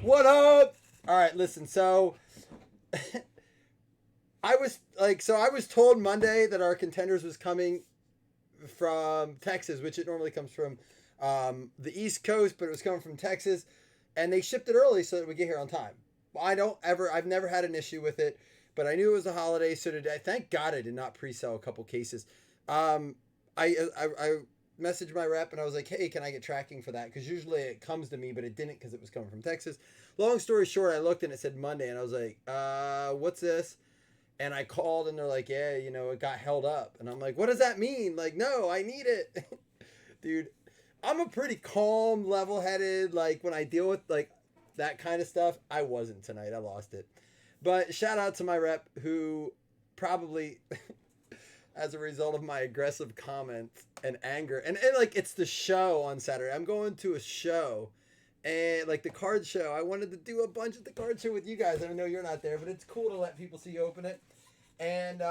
What up? All right, listen. So I was told Monday that our contenders was coming from Texas, which it normally comes from the East Coast, but it was coming from Texas, and they shipped it early so that we get here on time. I've never had an issue with it, but I knew it was a holiday, so today, thank God I did not pre-sell a couple cases. Um, I messaged my rep and I was like, hey, can I get tracking for that? Because usually it comes to me, but it didn't because it was coming from Texas. Long story short, I looked and it said Monday, and I was like, what's this? And I called and they're like, yeah, it got held up. And I'm like, what does that mean? Like, no, I need it. Dude, I'm a pretty calm, level headed, like when I deal with like that kind of stuff. I wasn't tonight. I lost it. But shout out to my rep who probably, as a result of my aggressive comments and anger, and like it's the show on Saturday. I'm going to a show and like the card show. I wanted to do a bunch at the card show with you guys. I know you're not there, but it's cool to let people see you open it. And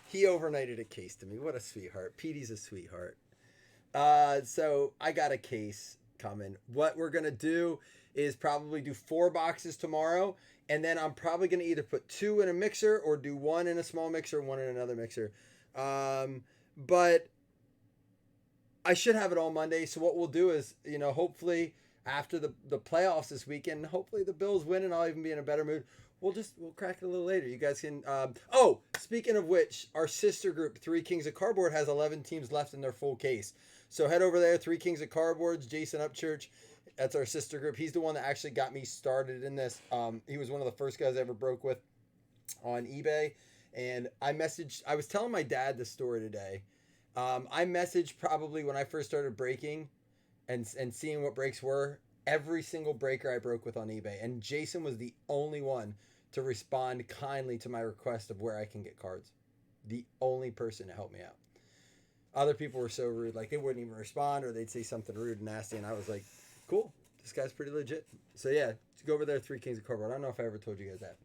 he overnighted a case to me. What a sweetheart. Petey's a sweetheart. So I got a case coming. What we're going to do is probably do 4 boxes tomorrow. And then I'm probably going to either put 2 in a mixer or do 1 in a small mixer, 1 in another mixer. But I should have it all Monday. So what we'll do is, hopefully after the playoffs this weekend, hopefully the Bills win and I'll even be in a better mood. We'll crack it a little later. You guys can. Speaking of which, our sister group, Three Kings of Cardboard, has 11 teams left in their full case. So head over there, Three Kings of Cardboards, Jason Upchurch. That's our sister group. He's the one that actually got me started in this. He was one of the first guys I ever broke with on eBay. And I was telling my dad this story today. I messaged probably when I first started breaking and seeing what breaks were, every single breaker I broke with on eBay. And Jason was the only one to respond kindly to my request of where I can get cards. The only person to help me out. Other people were so rude, like they wouldn't even respond or they'd say something rude and nasty. And I was like, cool, this guy's pretty legit. So yeah, go over there, Three Kings of Cardboard. I don't know if I ever told you guys that.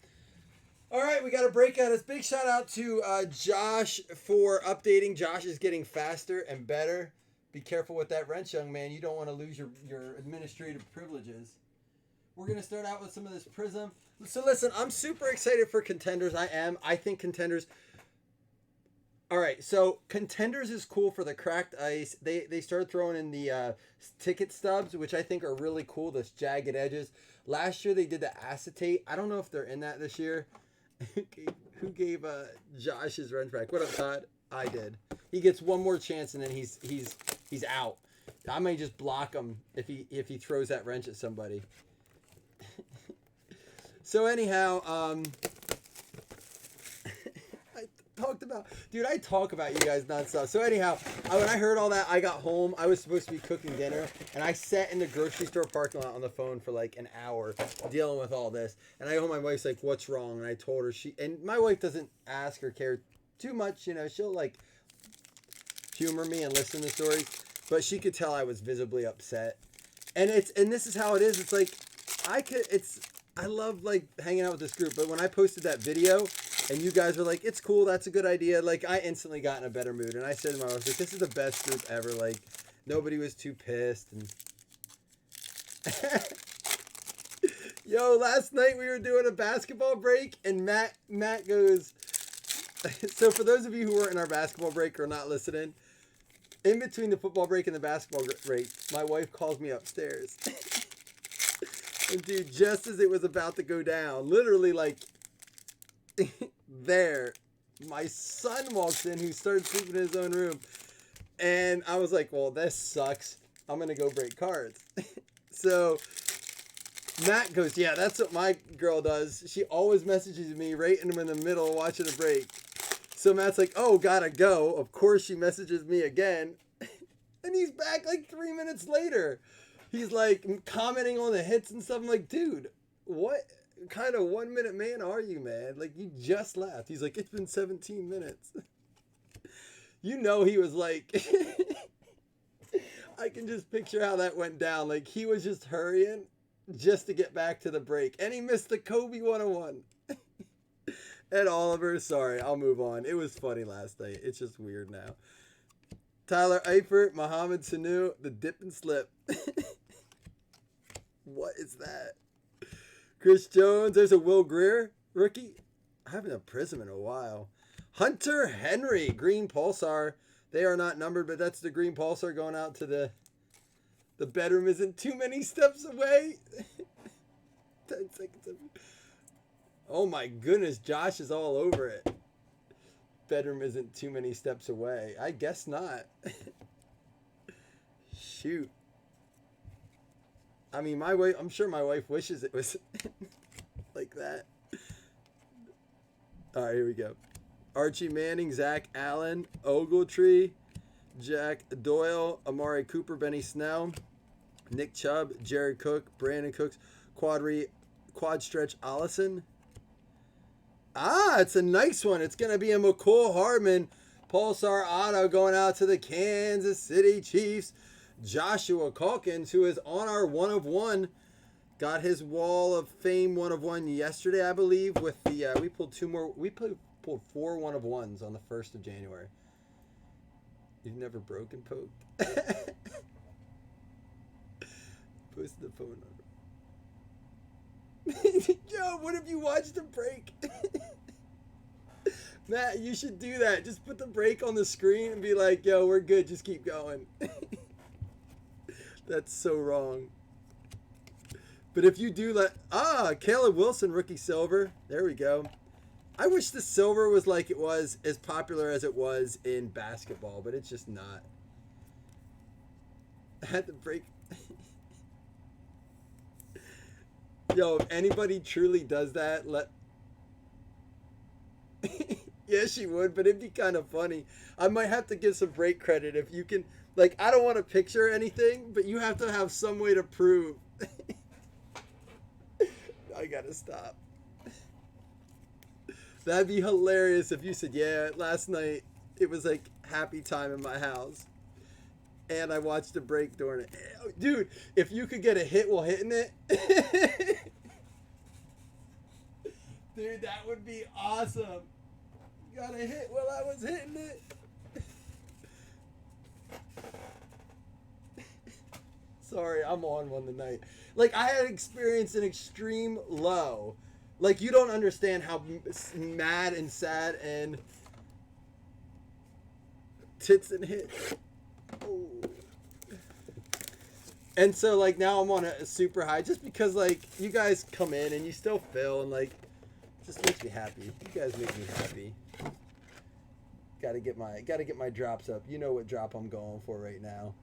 All right, we got a breakout. A big shout out to Josh for updating. Josh is getting faster and better. Be careful with that wrench, young man. You don't want to lose your administrative privileges. We're going to start out with some of this Prism. So listen, I'm super excited for Contenders. I am. I think Contenders... All right, so Contenders is cool for the cracked ice. They started throwing in the ticket stubs, which I think are really cool, those jagged edges. Last year they did the acetate. I don't know if they're in that this year. Who gave Josh his wrench back? What up, Todd? I did. He gets one more chance and then he's out. I may just block him if he throws that wrench at somebody. So anyhow, I talk about you guys nonstop. So anyhow, when I heard all that, I got home. I was supposed to be cooking dinner, and I sat in the grocery store parking lot on the phone for like an hour dealing with all this. And I go home, my wife's like, "What's wrong?" And I told her and my wife doesn't ask or care too much. She'll like humor me and listen to stories, but she could tell I was visibly upset. And this is how it is. It's like I love like hanging out with this group, but when I posted that video and you guys were like, it's cool, that's a good idea, like I instantly got in a better mood. And I said to my wife, like, this is the best group ever. Like nobody was too pissed. And yo, last night we were doing a basketball break and Matt goes, so for those of you who weren't in our basketball break or not listening, in between the football break and the basketball break, my wife calls me upstairs. And dude, just as it was about to go down, literally like there, my son walks in who started sleeping in his own room. And I was like, well, this sucks. I'm going to go break cards. So Matt goes, yeah, that's what my girl does. She always messages me right in the middle watching a break. So Matt's like, oh, gotta go. Of course she messages me again. And he's back like 3 minutes later. He's like commenting on the hits and stuff. I'm like, dude, what kind of 1 minute man are you, man? Like, you just left. He's like, it's been 17 minutes. He was like, I can just picture how that went down. Like, he was just hurrying just to get back to the break. And he missed the Kobe 101. And Oliver, sorry, I'll move on. It was funny last night. It's just weird now. Tyler Eifert, Mohamed Sanu, the dip and slip. What is that? Chris Jones. There's a Will Greer rookie. I haven't a Prism in a while. Hunter Henry, green Pulsar. They are not numbered, but that's the green Pulsar going out to the bedroom isn't too many steps away. 10 seconds. Oh my goodness, Josh is all over it. Bedroom isn't too many steps away. I guess not. Shoot. I mean, I'm sure my wife wishes it was like that. All right, here we go. Archie Manning, Zach Allen, Ogletree, Jack Doyle, Amari Cooper, Benny Snell, Nick Chubb, Jared Cook, Brandon Cooks, Quad Stretch Allison. Ah, it's a nice one. It's going to be a McCole Hardman Pulsar Auto going out to the Kansas City Chiefs. Joshua Calkins, who is on our 1 of 1, got his Wall of Fame 1 of 1 yesterday, I believe. With the we pulled 4 1 of 1s on the 1st of January. You've never broken poked. Post the phone number. Yo, what if you watched the break? Matt, you should do that. Just put the break on the screen and be like, yo, we're good. Just keep going. That's so wrong. But if you do Caleb Wilson, rookie silver. There we go. I wish the silver was like it was, as popular as it was in basketball, but it's just not. I had to break. Yo, if anybody truly does that, yeah, she would, but it'd be kind of funny. I might have to give some break credit if you can. Like, I don't want to picture anything, but you have to have some way to prove. I gotta stop. That'd be hilarious if you said, yeah, last night it was like happy time in my house. And I watched a break during it. Dude, if you could get a hit while hitting it. Dude, that would be awesome. Got a hit while I was hitting it. Sorry, I'm on one tonight. Like, I had experienced an extreme low. Like, you don't understand how mad and sad and tits and hit. Oh. And so, like, now I'm on a super high just because, like, you guys come in and you still fill and, like, it just makes me happy. You guys make me happy. Gotta get my drops up. You know what drop I'm going for right now.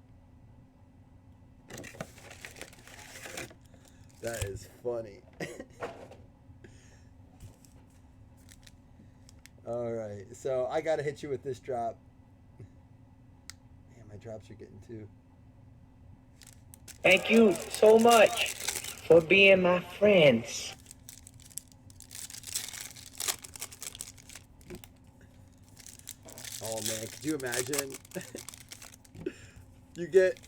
That is funny. Alright, so I gotta hit you with this drop. Man, my drops are getting too. Thank you so much for being my friends. Oh man, could you imagine? You get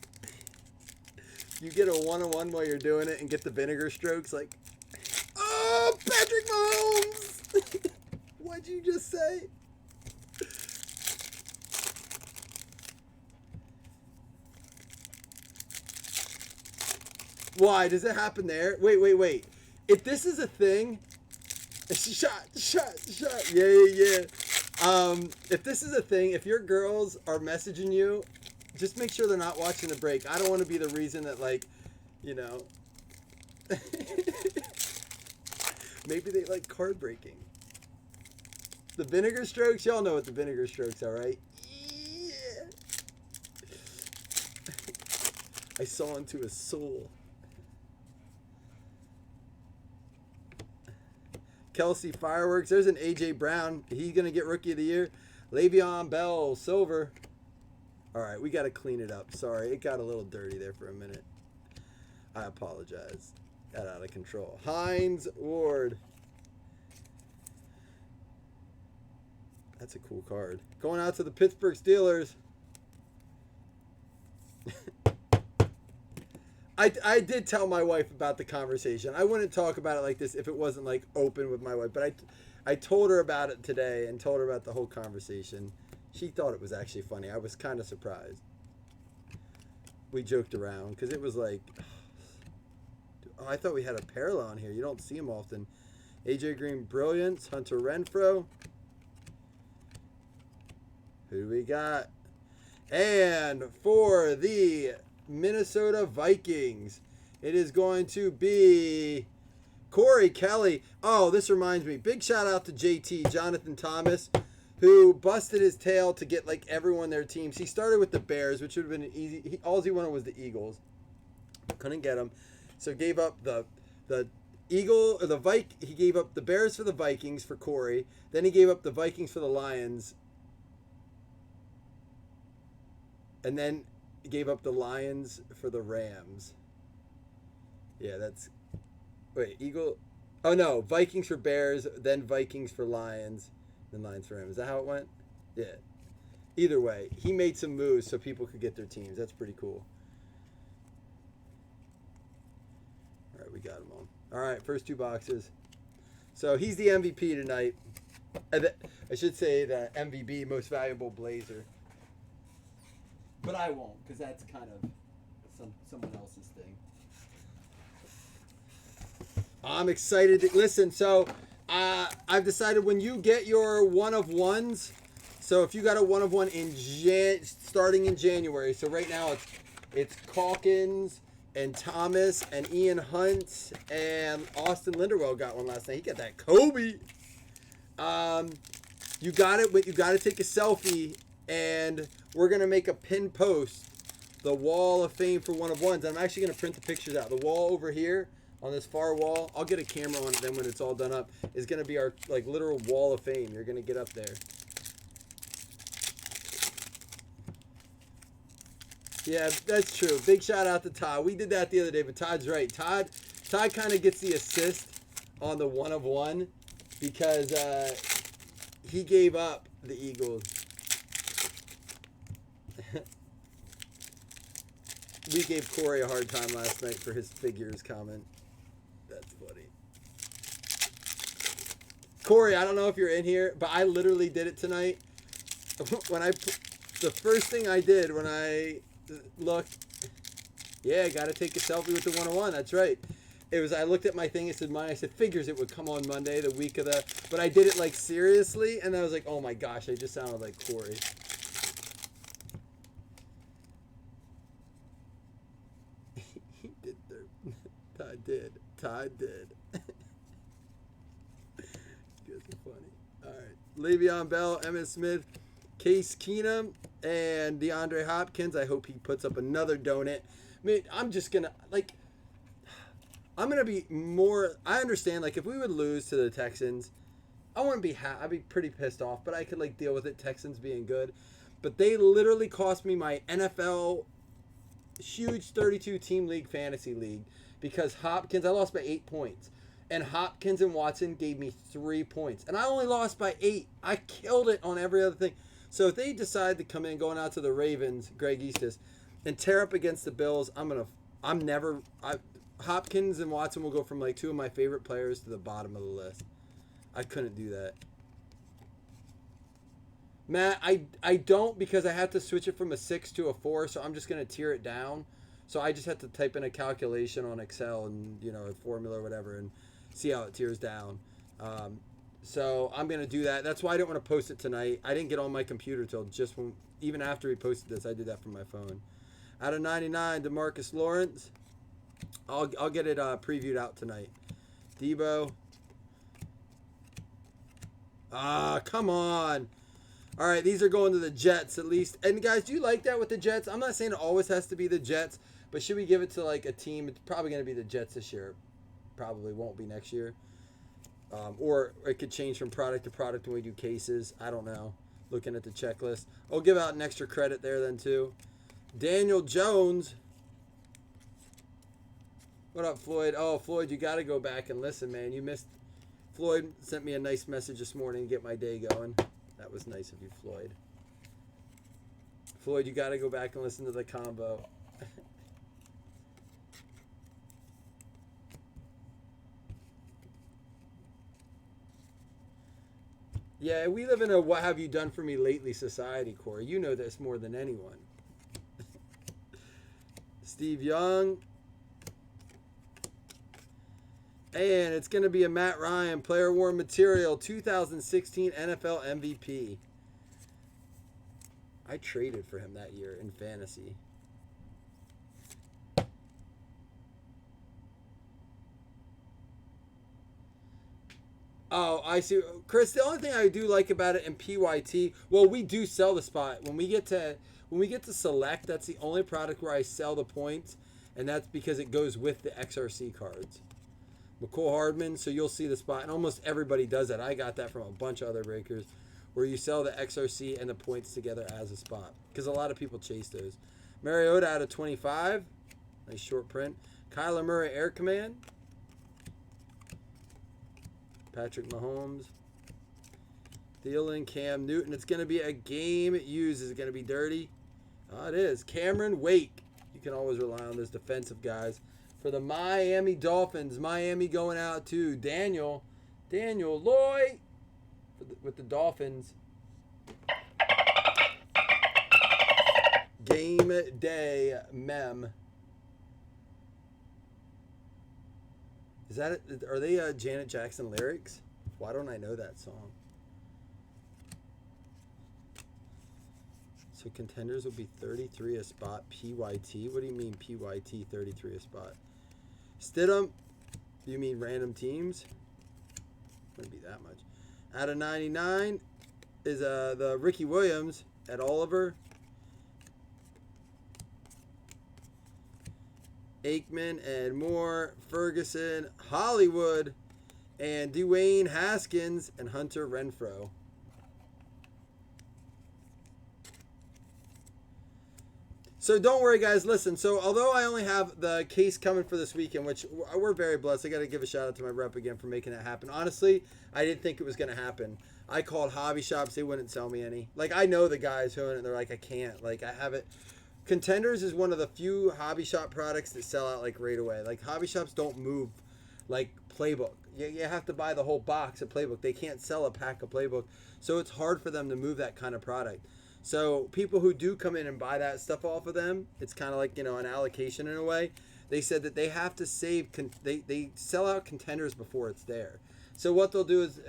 a 1-on-1 while you're doing it and get the vinegar strokes like, oh, Patrick Mahomes! What'd you just say? Why? Does it happen there? Wait. If this is a thing, shot. Yeah. If this is a thing, if your girls are messaging you, just make sure they're not watching the break. I don't want to be the reason that, like, you know, maybe they like card breaking. The vinegar strokes, y'all know what the vinegar strokes are, right? Yeah. I saw into his soul. Kelsey Fireworks. There's an AJ Brown. He's going to get Rookie of the Year. Le'Veon Bell, silver. All right, we got to clean it up. Sorry, it got a little dirty there for a minute. I apologize. Got out of control. Hines Ward. That's a cool card. Going out to the Pittsburgh Steelers. I did tell my wife about the conversation. I wouldn't talk about it like this if it wasn't like open with my wife. But I told her about it today and told her about the whole conversation. She thought it was actually funny. I was kind of surprised. We joked around because it was like, Oh, I thought we had a parallel on here. You don't see him often. AJ Green, Brilliance. Hunter Renfroe. Who do we got? And for the Minnesota Vikings, it is going to be Corey Kelly. Oh, this reminds me. Big shout out to JT, Jonathan Thomas, who busted his tail to get like everyone their teams. He started with the Bears, which would have been an easy. All he wanted was the Eagles. Couldn't get them, so gave up the Eagle or the He gave up the Bears for the Vikings for Corey. Then he gave up the Vikings for the Lions. And then gave up the Lions for the Rams. Yeah, that's... Wait, Eagle... Oh, no. Vikings for Bears, then Vikings for Lions, then Lions for Rams. Is that how it went? Yeah. Either way, he made some moves so people could get their teams. That's pretty cool. All right, we got them all. All right, first 2 boxes. So he's the MVP tonight. I should say the MVP, most valuable Blazer. But I won't, because that's kind of someone else's thing. I'm excited to listen. So I've decided when you get your 1 of 1s, so if you got a 1 of 1 in starting in January, so right now it's Calkins and Thomas and Ian Hunt and Austin Linderwell got one last night. He got that Kobe. You got it, but you got to take a selfie. And we're going to make a pin post, the wall of fame for 1 of 1s. I'm actually going to print the pictures out. The wall over here on this far wall, I'll get a camera on it then when it's all done up, is going to be our like literal wall of fame. You're going to get up there. Yeah, that's true. Big shout out to Todd. We did that the other day, but Todd's right. Todd kind of gets the assist on the 1 of 1 because he gave up the Eagles. We gave Corey a hard time last night for his figures comment. That's funny. Corey, I don't know if you're in here, but I literally did it tonight. The first thing I did when I looked, yeah, got to take a selfie with the 101. That's right. It was, I looked at my thing, it said mine. I said, figures it would come on Monday, the week of the, but I did it like seriously, and I was like, oh my gosh, I just sounded like Corey. Todd did. You guys are funny. All right. Le'Veon Bell, Emmitt Smith, Case Keenum, and DeAndre Hopkins. I hope he puts up another donut. I mean, I'm just going to, like, I'm going to be more, I understand, like, if we would lose to the Texans, I wouldn't be, I'd be pretty pissed off, but I could, like, deal with it, Texans being good. But they literally cost me my NFL huge 32-team league fantasy league. Because Hopkins, I lost by 8 points. And Hopkins and Watson gave me 3 points. And I only lost by 8. I killed it on every other thing. So if they decide to come in going out to the Ravens, Greg Eastis, and tear up against the Bills, Hopkins and Watson will go from like 2 of my favorite players to the bottom of the list. I couldn't do that. Matt, I don't because I have to switch it from a 6 to a 4, so I'm just going to tier it down. So I just have to type in a calculation on Excel and, you know, a formula or whatever and see how it tiers down. So I'm going to do that. That's why I didn't want to post it tonight. I didn't get on my computer till just when, even after we posted this, I did that from my phone. Out of 99, DeMarcus Lawrence. I'll get it previewed out tonight. Debo. Come on. All right, these are going to the Jets at least. And guys, do you like that with the Jets? I'm not saying it always has to be the Jets, but should we give it to like a team? It's probably going to be the Jets this year. Probably won't be next year. Or it could change from product to product when we do cases. I don't know. Looking at the checklist. I'll give out an extra credit there then too. Daniel Jones. What up, Floyd? Oh, Floyd, you got to go back and listen, man. You missed. Floyd sent me a nice message this morning to get my day going. That was nice of you, Floyd. Floyd, you got to go back and listen to the combo. Yeah, we live in a what have you done for me lately society, Corey. You know this more than anyone. Steve Young. And it's going to be a Matt Ryan Player Worn Material 2016 NFL MVP. I traded for him that year in fantasy. Oh, I see. Chris, the only thing I do like about it in PYT, well, we do sell the spot. When we get to select, that's the only product where I sell the points, and that's because it goes with the XRC cards. McCole Hardman, so you'll see the spot, and almost everybody does that. I got that from a bunch of other breakers, where you sell the XRC and the points together as a spot, because a lot of people chase those. Mariota out of 25, nice short print. Kyler Murray Air Command. Patrick Mahomes. Thielen, Cam Newton. It's going to be a game used. Is it going to be dirty? Oh, it is. Cameron Wake. You can always rely on those defensive guys. For the Miami Dolphins, Miami going out to Daniel Lloyd with the Dolphins. Game day mem. Is that it? Are they Janet Jackson lyrics? Why don't I know that song? So contenders will be 33 a spot. PYT. What do you mean PYT 33 a spot? Stidham. You mean random teams? Wouldn't be that much. Out of 99 is the Ricky Williams at Oliver. Aikman and Moore, Ferguson, Hollywood, and Dwayne Haskins and Hunter Renfrow. So don't worry, guys. Listen, so although I only have the case coming for this weekend, which we're very blessed, I got to give a shout out to my rep again for making that happen. Honestly, I didn't think it was going to happen. I called hobby shops. They wouldn't sell me any. Like, I know the guys who, and they're like, I can't. Like, I have it. Contenders is one of the few hobby shop products that sell out like right away. Like, hobby shops don't move like Playbook. You have to buy the whole box of Playbook. They can't sell a pack of Playbook. So it's hard for them to move that kind of product. So people who do come in and buy that stuff off of them, it's kind of like, you know, an allocation in a way. They said that they have to save, they sell out contenders before it's there. So what they'll do is,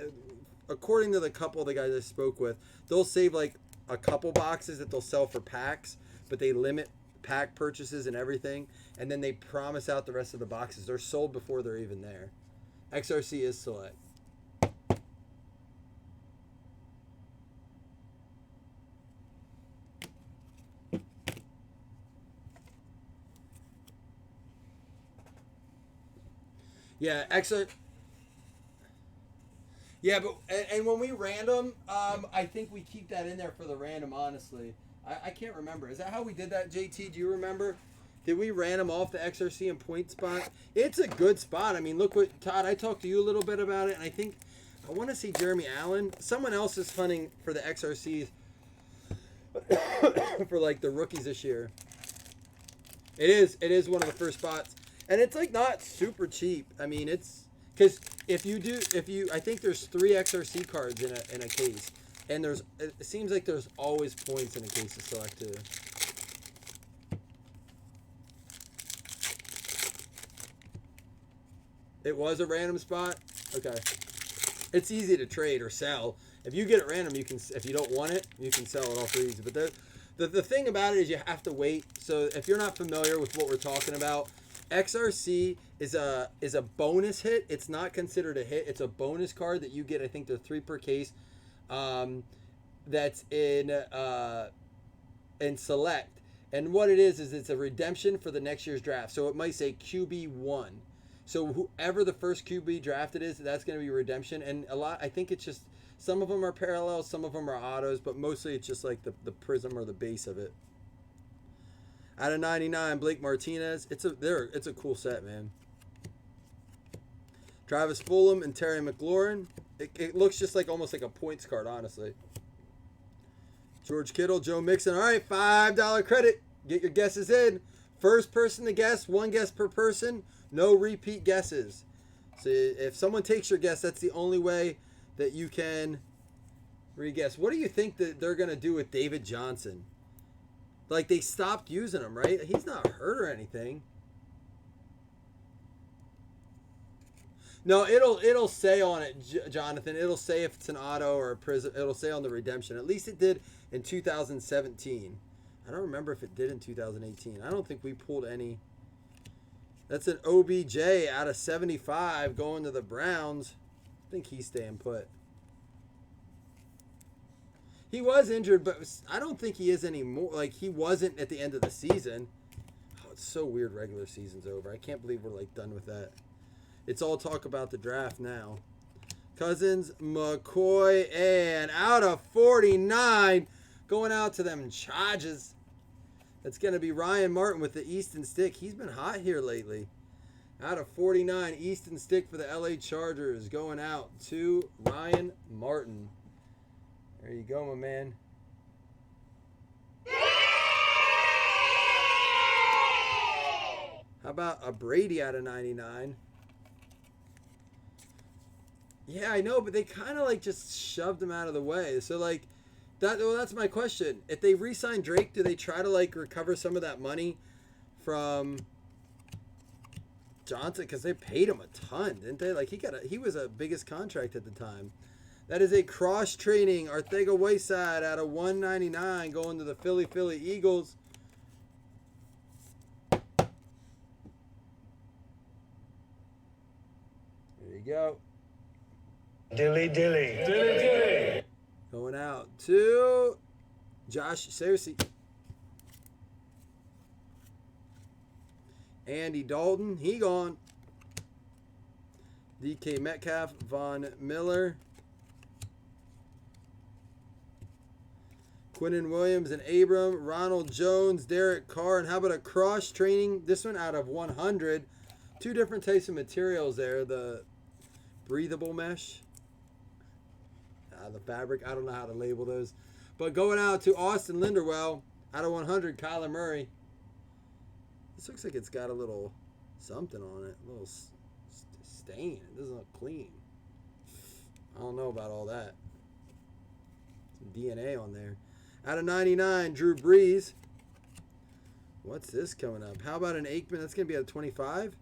according to the couple of the guys I spoke with, they'll save like a couple boxes that they'll sell for packs, but they limit pack purchases and everything, and then they promise out the rest of the boxes. They're sold before they're even there. XRC is select. Yeah, Yeah, but and when we random, I think we keep that in there for the random. Honestly, I can't remember. Is that how we did that, JT? Do you remember? Did we random off the XRC and point spot? It's a good spot. I mean, look what Todd. I talked to you a little bit about it, and I think I want to see Jeremy Allen. Someone else is hunting for the XRCs for like the rookies this year. It is one of the first spots. And it's like not super cheap. I mean, it's because I think there's 3 XRC cards in a case, and it seems like there's always points in a case to select too. It was a random spot. Okay, it's easy to trade or sell. If you get it random, you can. If you don't want it, you can sell it all for easy. But the thing about it is you have to wait. So if you're not familiar with what we're talking about. XRC is a bonus hit. It's not considered a hit. It's a bonus card that you get. I think they're 3 per case. That's in select. And what it is it's a redemption for the next year's draft. So it might say QB1. So whoever the first QB drafted is, that's going to be redemption. And I think it's just some of them are parallels, some of them are autos, but mostly it's just like the prism or the base of it. Out of 99, Blake Martinez. It's a cool set, man. Travis Fulgham and Terry McLaurin. It looks just like almost like a points card, honestly. George Kittle, Joe Mixon. All right, $5 credit. Get your guesses in. First person to guess, 1 guess per person. No repeat guesses. So if someone takes your guess, that's the only way that you can re-guess. What do you think that they're going to do with David Johnson? Like, they stopped using him, right? He's not hurt or anything. No, it'll say on it, Jonathan. It'll say if it's an auto or a prism. It'll say on the redemption. At least it did in 2017. I don't remember if it did in 2018. I don't think we pulled any. That's an OBJ out of 75 going to the Browns. I think he's staying put. He was injured, but I don't think he is anymore. Like, he wasn't at the end of the season. Oh, it's so weird regular season's over. I can't believe we're, like, done with that. It's all talk about the draft now. Cousins, McCoy, and out of 49, going out to them Chargers. That's going to be Ryan Martin with the Easton Stick. He's been hot here lately. Out of 49, Easton Stick for the LA Chargers, going out to Ryan Martin. There you go, my man. How about a Brady out of 99? Yeah, I know, but they kind of like just shoved him out of the way. So like, that's my question. If they re-sign Drake, do they try to like recover some of that money from Johnson? Because they paid him a ton, didn't they? Like he was a biggest contract at the time. That is a cross-training Arcega-Whiteside out of 199 going to the Philly Eagles. There you go. Dilly. Going out to Josh Searcy. Andy Dalton, he gone. DK Metcalf, Von Miller. Quinnen Williams and Abram, Ronald Jones, Derek Carr, and how about a cross training? This one out of 100. Two different types of materials there. The breathable mesh, the fabric. I don't know how to label those. But going out to Austin Linderwell, out of 100, Kyler Murray. This looks like it's got a little something on it, a little stain. It doesn't look clean. I don't know about all that. Some DNA on there. Out of 99, Drew Brees. What's this coming up? How about an Aikman? That's going to be out of 25.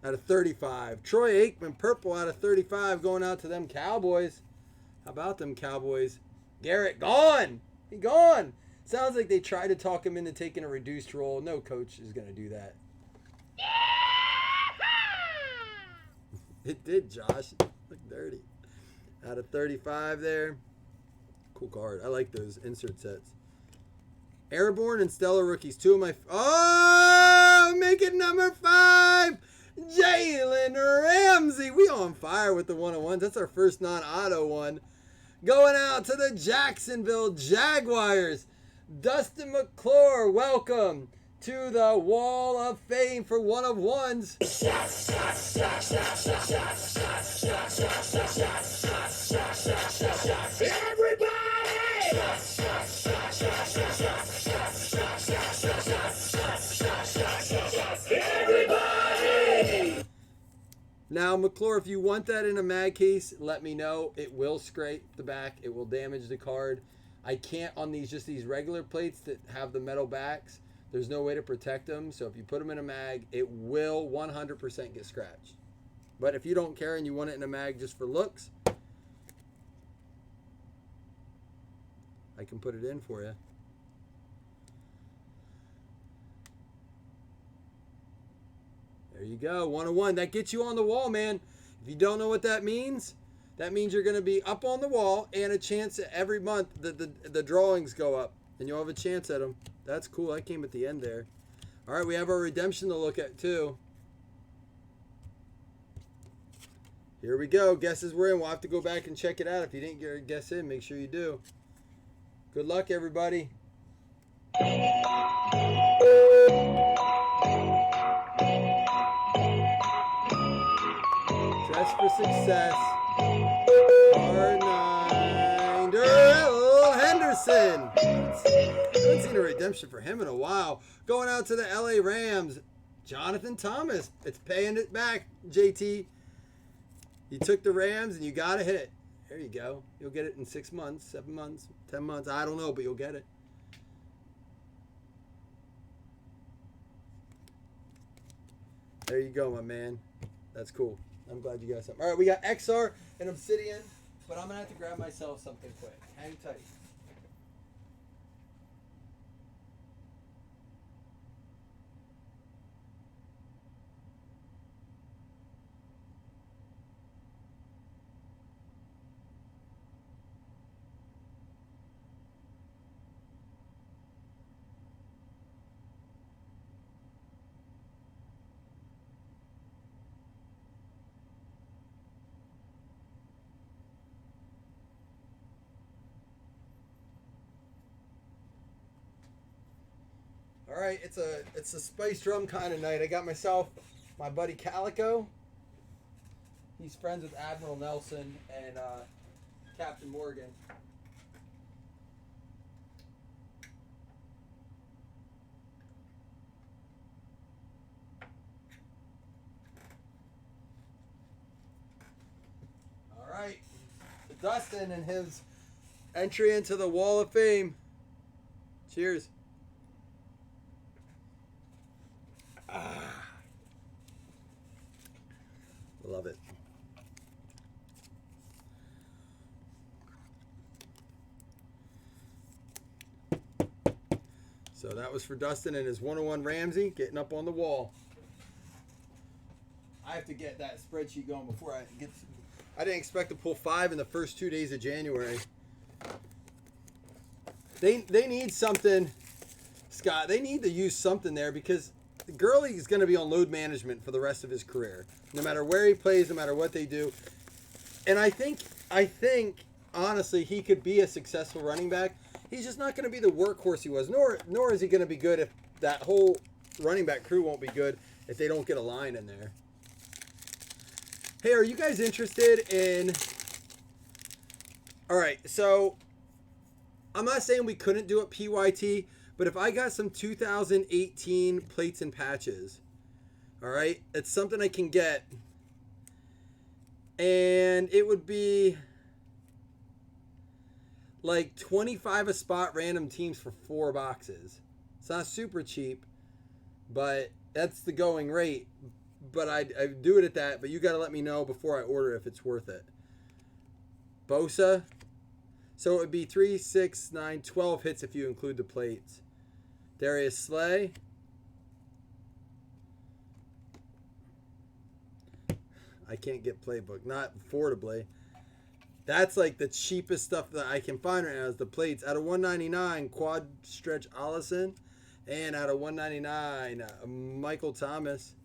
Out of 35. Troy Aikman, purple out of 35, going out to them Cowboys. How about them Cowboys? Garrett, gone. He gone. Sounds like they tried to talk him into taking a reduced role. No coach is going to do that. It did, Josh. Look dirty. Out of 35 there. Cool card. I like those insert sets. Airborne and Stellar rookies. Two of my... Oh! Make it number 5! Jalen Ramsey. We on fire with the 101s. That's our first non-auto one. Going out to the Jacksonville Jaguars. Dustin McClure, welcome to the Wall of Fame for 101s. Everybody! Now, McClure, if you want that in a mag case, let me know. It will scrape the back. It will damage the card. I can't on these regular plates that have the metal backs. There's no way to protect them. So if you put them in a mag, it will 100% get scratched. But if you don't care and you want it in a mag just for looks, I can put it in for you. There you go, 101. That gets you on the wall, man. If you don't know what that means you're going to be up on the wall and a chance at every month the drawings go up and you'll have a chance at them. That's cool. I came at the end there. All right, we have our redemption to look at too. Here we go. Guesses we're in. We'll have to go back and check it out. If you didn't get your guess in, make sure you do. Good luck, everybody. Dress for success. R9. Darrell Henderson. I haven't seen a redemption for him in a while. Going out to the LA Rams. Jonathan Thomas. It's paying it back, JT. You took the Rams and you got to hit it. There you go. You'll get it in 6 months, 7 months, 10 months. I don't know, but you'll get it. There you go, my man. That's cool. I'm glad you got something. All right, we got XR and Obsidian, but I'm going to have to grab myself something quick. Hang tight. All right, it's a spice rum kind of night. I got myself my buddy Calico. He's friends with Admiral Nelson and Captain Morgan. All right, Dustin and his entry into the Wall of Fame. Cheers. Love it. So that was for Dustin and his 101 Ramsey getting up on the wall. I have to get that spreadsheet going before I get. I didn't expect to pull 5 in the first 2 days of January. They need something, Scott. They need to use something there because Gurley is going to be on load management for the rest of his career, no matter where he plays, no matter what they do. And I think honestly he could be a successful running back. He's just not going to be the workhorse he was. Nor is he going to be good if that whole running back crew won't be good if they don't get a line in there. Hey, are you guys interested in? All right, so I'm not saying we couldn't do it PYT. But if I got some 2018 plates and patches, all right, it's something I can get. And it would be like 25 a spot random teams for 4 boxes. It's not super cheap, but that's the going rate. But I do it at that, but you got to let me know before I order if it's worth it. Bosa. So it would be 3, 6, 9, 12 hits if you include the plates. Darius Slay. I can't get playbook, not affordably. That's like the cheapest stuff that I can find right now is the plates. Out of 199, quad stretch Allison, and out of 199, Michael Thomas.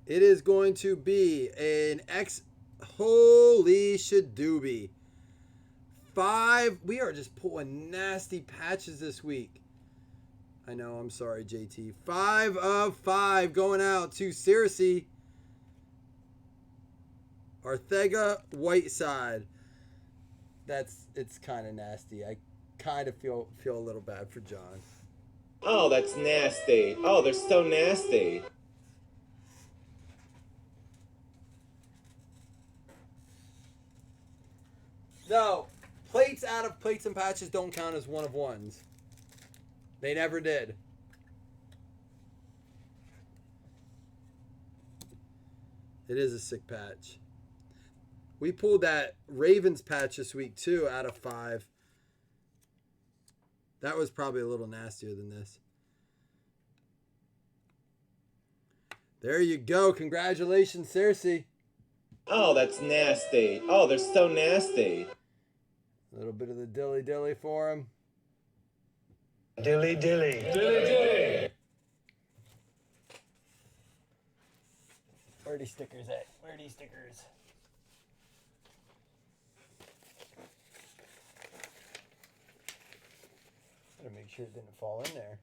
It is going to be an holy shadoobie. 5. We are just pulling nasty patches this week. I know, I'm sorry, JT. 5 of 5 going out to Cersei. Arthega Whiteside. It's kind of nasty. I kind of feel a little bad for John. Oh, that's nasty. Oh, they're so nasty. No, plates out of plates and patches don't count as 1 of 1s. They never did. It is a sick patch. We pulled that Ravens patch this week too out of 5. That was probably a little nastier than this. There you go. Congratulations, Cersei. Oh, that's nasty. Oh, they're so nasty. A little bit of the dilly dilly for him. Dilly dilly. Dilly dilly. Where are these stickers at? Where are these stickers? Gotta make sure it didn't fall in there.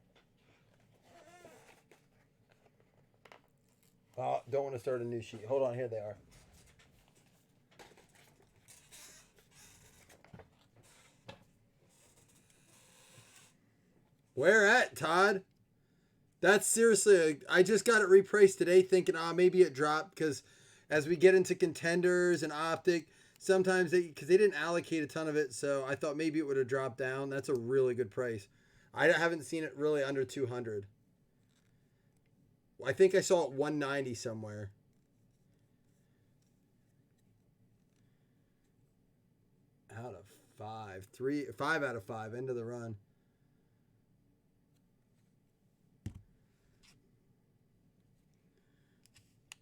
Oh, don't want to start a new sheet. Hold on, here they are. Where at, Todd? That's seriously, I just got it repriced today thinking, maybe it dropped because as we get into contenders and optic, sometimes because they didn't allocate a ton of it, so I thought maybe it would have dropped down. That's a really good price. I haven't seen it really under 200. I think I saw it 190 somewhere. Out of 5. 5 out of 5. End of the run.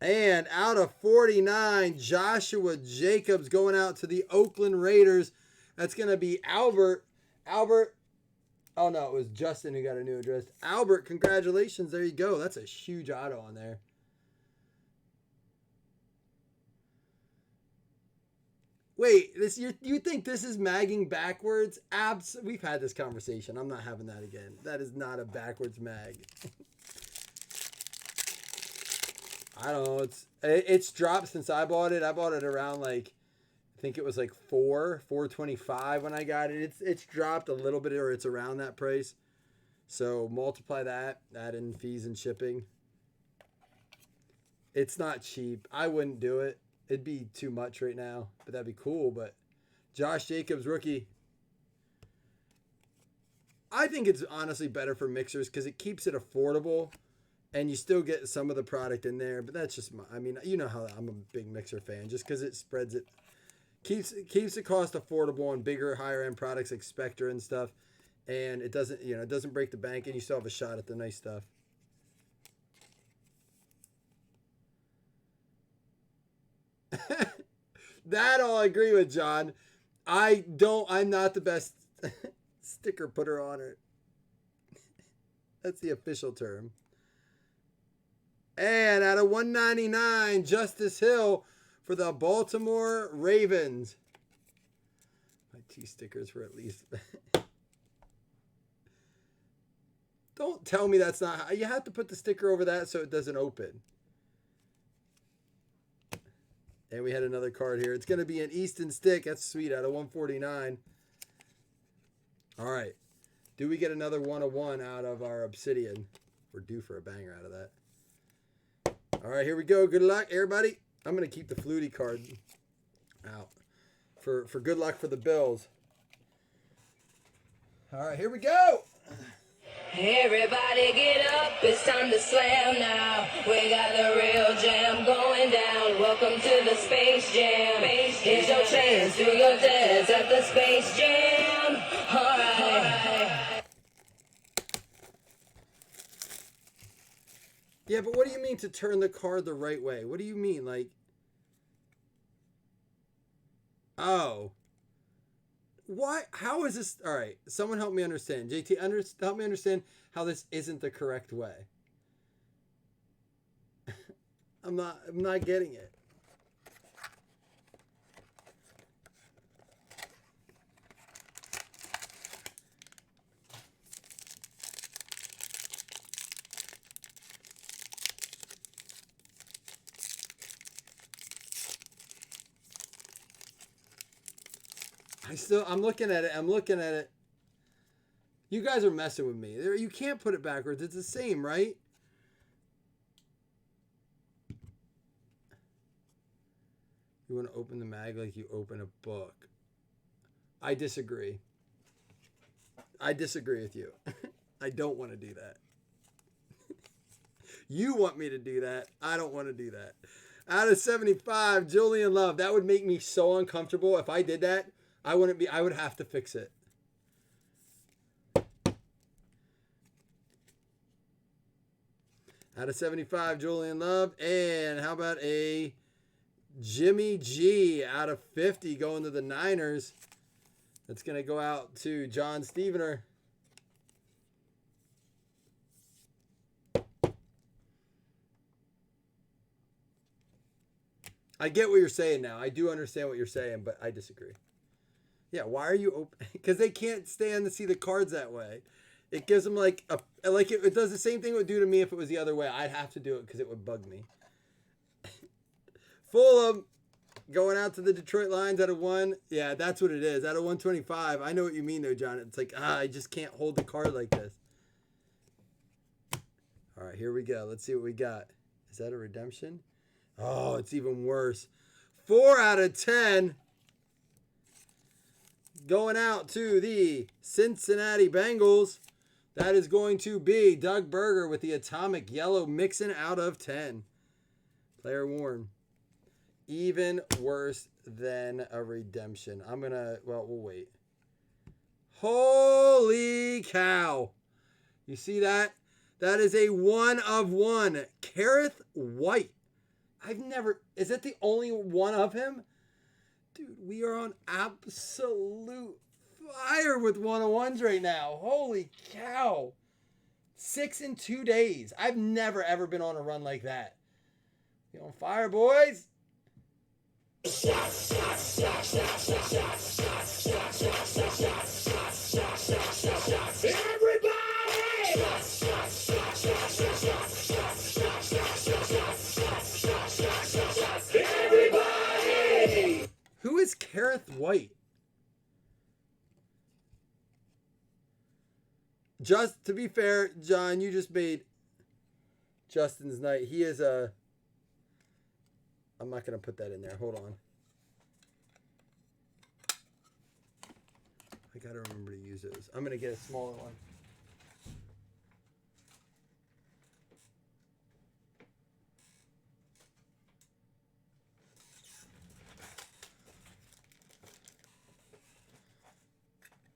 And out of 49, Joshua Jacobs going out to the Oakland Raiders. That's going to be Albert. Albert. Oh, no, it was Justin who got a new address. Albert, congratulations. There you go. That's a huge auto on there. Wait, you think this is magging backwards? We've had this conversation. I'm not having that again. That is not a backwards mag. I don't know. It's dropped since I bought it. I bought it around like, I think it was like $425 when I got it. It's dropped a little bit, or it's around that price. So multiply that, add in fees and shipping. It's not cheap. I wouldn't do it. It'd be too much right now, but that'd be cool. But Josh Jacobs, rookie. I think it's honestly better for mixers because it keeps it affordable. And you still get some of the product in there, but that's just I mean, you know how I'm a big mixer fan. Just because it spreads it, keeps the cost affordable on bigger, higher end products like Spectre and stuff, and it doesn't, it doesn't break the bank, and you still have a shot at the nice stuff. That I'll agree with, John. I'm not the best sticker putter on it. That's the official term. And out of 199, Justice Hill for the Baltimore Ravens. My 2 stickers were at least. Don't tell me that's not. You have to put the sticker over that so it doesn't open. And we had another card here. It's going to be an Easton stick. That's sweet, out of 149. All right. Do we get another 101 out of our Obsidian? We're due for a banger out of that. All right, here we go. Good luck, everybody. I'm going to keep the Flutie card out for good luck for the Bills. All right, here we go. Everybody get up, it's time to slam now. We got the real jam going down. Welcome to the Space Jam. Here's your chance, do your dance at the Space Jam. All right. Yeah, but what do you mean to turn the card the right way? What do you mean? Like, oh. Why? How is this? All right, someone help me understand. JT, help me understand how this isn't the correct way. I'm not getting it. I'm looking at it. You guys are messing with me. You can't put it backwards. It's the same, right? You want to open the mag like you open a book. I disagree. I disagree with you. I don't want to do that. You want me to do that. I don't want to do that. Out of 75, Julian Love. That would make me so uncomfortable. If I did that, I would have to fix it. Out of 75, Julian Love. And how about a Jimmy G out of 50 going to the Niners? That's going to go out to John Stevener. I get what you're saying now. I do understand what you're saying, but I disagree. Yeah, why are you open? Because they can't stand to see the cards that way. It gives them like it does the same thing it would do to me if it was the other way. I'd have to do it because it would bug me. Fulham going out to the Detroit Lions out of 1. Yeah, that's what it is. Out of 125. I know what you mean though, John. It's like, I just can't hold the card like this. All right, here we go. Let's see what we got. Is that a redemption? Oh, it's even worse. 4 out of 10. Going out to the Cincinnati Bengals. That is going to be Doug Berger with the Atomic Yellow Mixin out of 10. Player worn. Even worse than a redemption. We'll wait. Holy cow. You see that? That is a 1 of 1. Kareth White. Is it the only one of him? Dude, we are on absolute fire with 101s right now. Holy cow. 6 in 2 days. I've never ever been on a run like that. You on fire, boys? Everybody! Who is Kareth White? Just to be fair, John, you just made Justin's night. He is a... I'm not going to put that in there. Hold on. I got to remember to use those. I'm going to get a smaller one.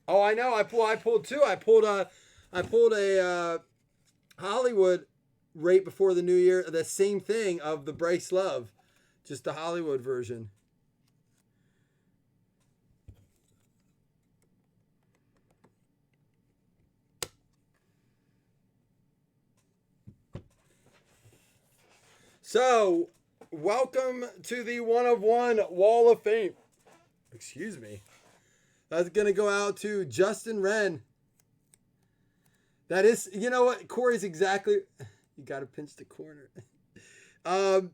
Oh, I know. I pulled two. I pulled a Hollywood right before the new year. The same thing of the Bryce Love, just the Hollywood version. So, welcome to the 1 of 1 Wall of Fame. Excuse me. That's going to go out to Justin Wren. That is, you know what? Corey's exactly... You got to pinch the corner. That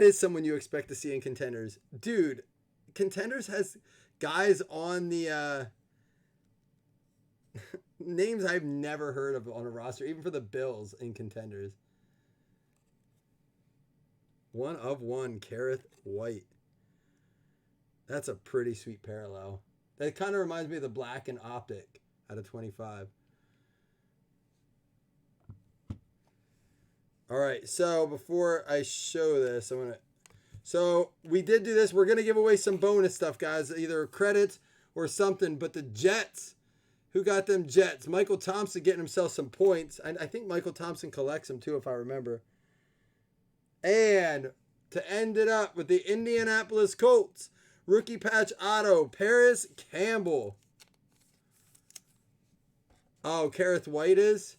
is someone you expect to see in Contenders. Dude, Contenders has guys on the... names I've never heard of on a roster, even for the Bills in Contenders. 1 of 1, Kareth White. That's a pretty sweet parallel. That kind of reminds me of the Black and Optic out of 25. All right, so before I show this, so we did do this. We're going to give away some bonus stuff, guys, either credits or something. But the Jets, who got them Jets? Michael Thompson getting himself some points. I think Michael Thompson collects them too, if I remember. And to end it up with the Indianapolis Colts, rookie patch auto, Paris Campbell. Oh, Kareth White is?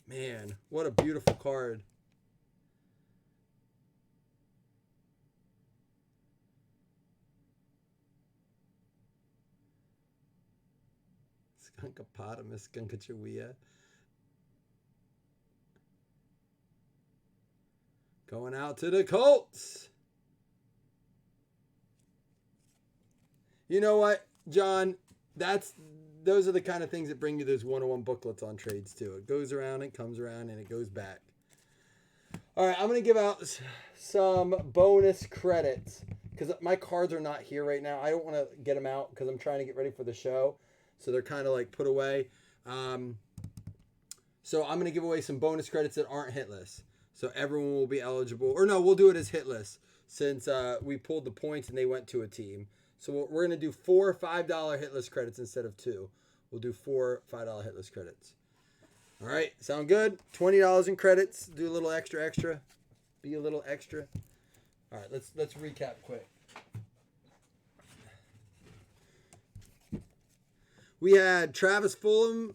Man, what a beautiful card. Skunkopotamus, Skunkachawea. Going out to the Colts. You know what, John? Those are the kind of things that bring you those 101 booklets on trades too. It goes around, it comes around, and it goes back. All right, I'm going to give out some bonus credits because my cards are not here right now. I don't want to get them out because I'm trying to get ready for the show. So they're kind of like put away. So I'm going to give away some bonus credits that aren't hitless. So everyone will be eligible. Or no, we'll do it as hitless since we pulled the points and they went to a team. So we're going to do 4 $5 hitless credits instead of 2. We'll do 4 $5 hitless credits. All right, sound good? $20 in credits. Do a little extra. Be a little extra. All right, let's recap quick. We had Travis Fulham,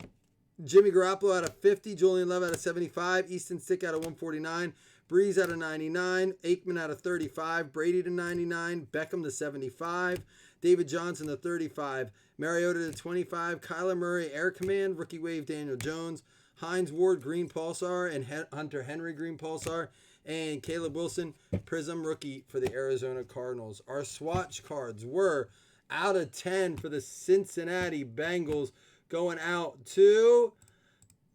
Jimmy Garoppolo out of 50, Julian Love out of 75, Easton Stick out of 149, Breeze out of 99, Aikman out of 35, Brady to 99, Beckham to 75, David Johnson to 35, Mariota to 25, Kyler Murray Air Command, Rookie Wave Daniel Jones, Hines Ward Green Pulsar, and Hunter Henry Green Pulsar, and Caleb Wilson Prism Rookie for the Arizona Cardinals. Our swatch cards were out of 10 for the Cincinnati Bengals, going out to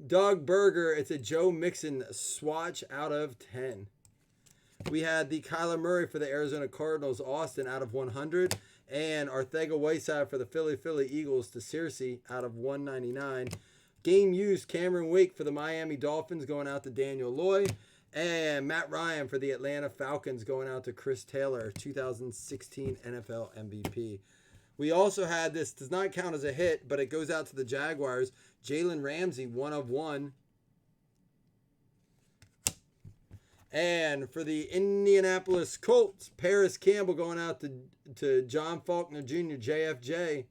Doug Berger. It's a Joe Mixon swatch out of 10. We had the Kyler Murray for the Arizona Cardinals, Austin, out of 100. And Arthega-Whiteside for the Philly Eagles to Searcy out of 199. Game used Cameron Wake for the Miami Dolphins going out to Daniel Loy. And Matt Ryan for the Atlanta Falcons going out to Chris Taylor, 2016 NFL MVP. We also had, this does not count as a hit, but it goes out to the Jaguars. Jalen Ramsey, 1 of 1. And for the Indianapolis Colts, Paris Campbell going out to John Faulkner Jr., JFJ.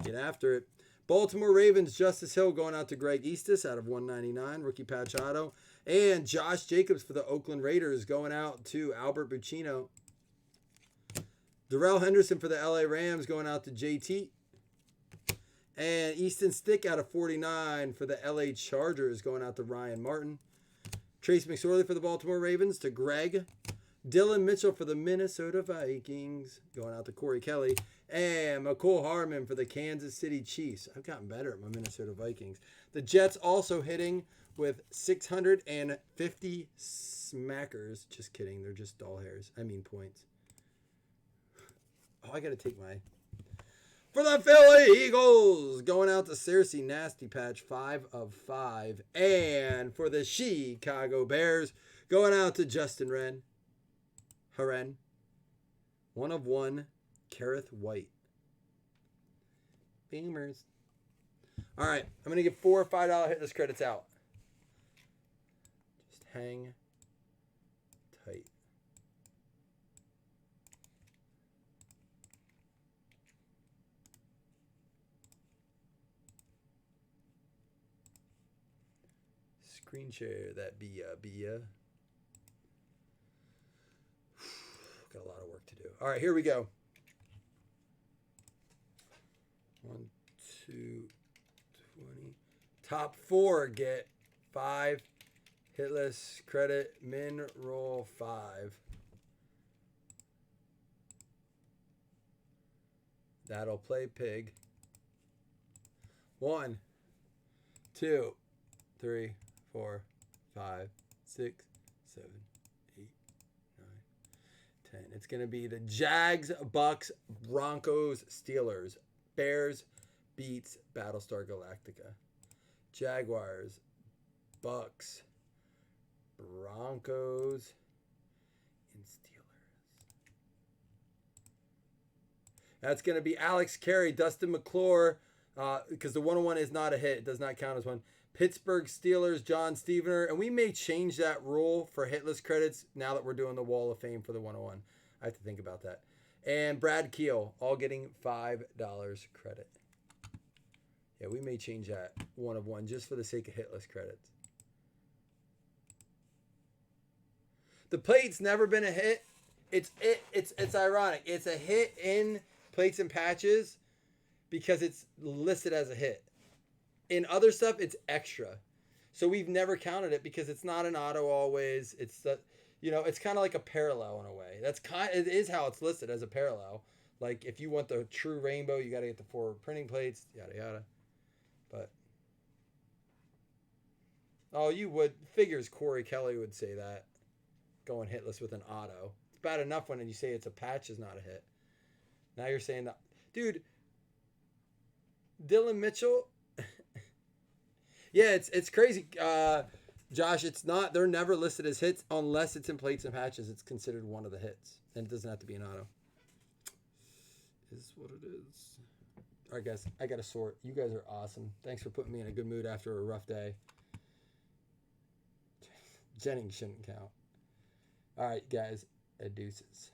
Get after it. Baltimore Ravens, Justice Hill going out to Greg Eastis out of 199, rookie patch auto. And Josh Jacobs for the Oakland Raiders going out to Albert Buccino. Darrell Henderson for the LA Rams going out to JT. And Easton Stick out of 49 for the LA Chargers going out to Ryan Martin. Trace McSorley for the Baltimore Ravens to Greg. Dylan Mitchell for the Minnesota Vikings going out to Corey Kelly. And McCole Harmon for the Kansas City Chiefs. I've gotten better at my Minnesota Vikings. The Jets also hitting with 650 smackers. Just kidding. They're just doll hairs. I mean points. Oh, I got to take my... For the Philly Eagles, going out to Cersei Nasty Patch, 5 of 5. And for the Chicago Bears, going out to Justin Haren, 1 of 1, Kareth White. Beamers. All right, I'm going to give 4 or $5 hit list credits out. Just hang tight. Screen share that be ya. Got a lot of work to do. All right, here we go. 1, 2, 20. Top 4 get 5 hitless credit. Min roll 5. That'll play pig. 1, 2, 3, 4, 5, 6, 7, 8, 9, 10. It's going to be the Jags, Bucks, Broncos, Steelers. Bears beats Battlestar Galactica. Jaguars, Bucks, Broncos, and Steelers. That's going to be Alex Carey, Dustin McClure, because the 101 is not a hit. It does not count as one. Pittsburgh Steelers, John Stevener. And we may change that rule for hitless credits now that we're doing the Wall of Fame for the 101. I have to think about that. And Brad Keel, all getting $5 credit. Yeah, we may change that 1 of 1 just for the sake of hitless credits. The plate's never been a hit. It's ironic. It's a hit in plates and patches because it's listed as a hit. In other stuff, it's extra. So we've never counted it because it's not an auto always. It's the, it's kind of like a parallel in a way. It is how it's listed as a parallel. Like if you want the true rainbow, you got to get the 4 printing plates, yada yada. But you would figures Corey Kelly would say that going hitless with an auto. It's bad enough when you say it's a patch is not a hit. Now you're saying that, dude. Dylan Mitchell. Yeah, it's crazy, Josh. It's not. They're never listed as hits unless it's in plates and patches. It's considered one of the hits, and it doesn't have to be an auto. Is what it is. All right, guys. I gotta sort. You guys are awesome. Thanks for putting me in a good mood after a rough day. Jennings shouldn't count. All right, guys. Deuces.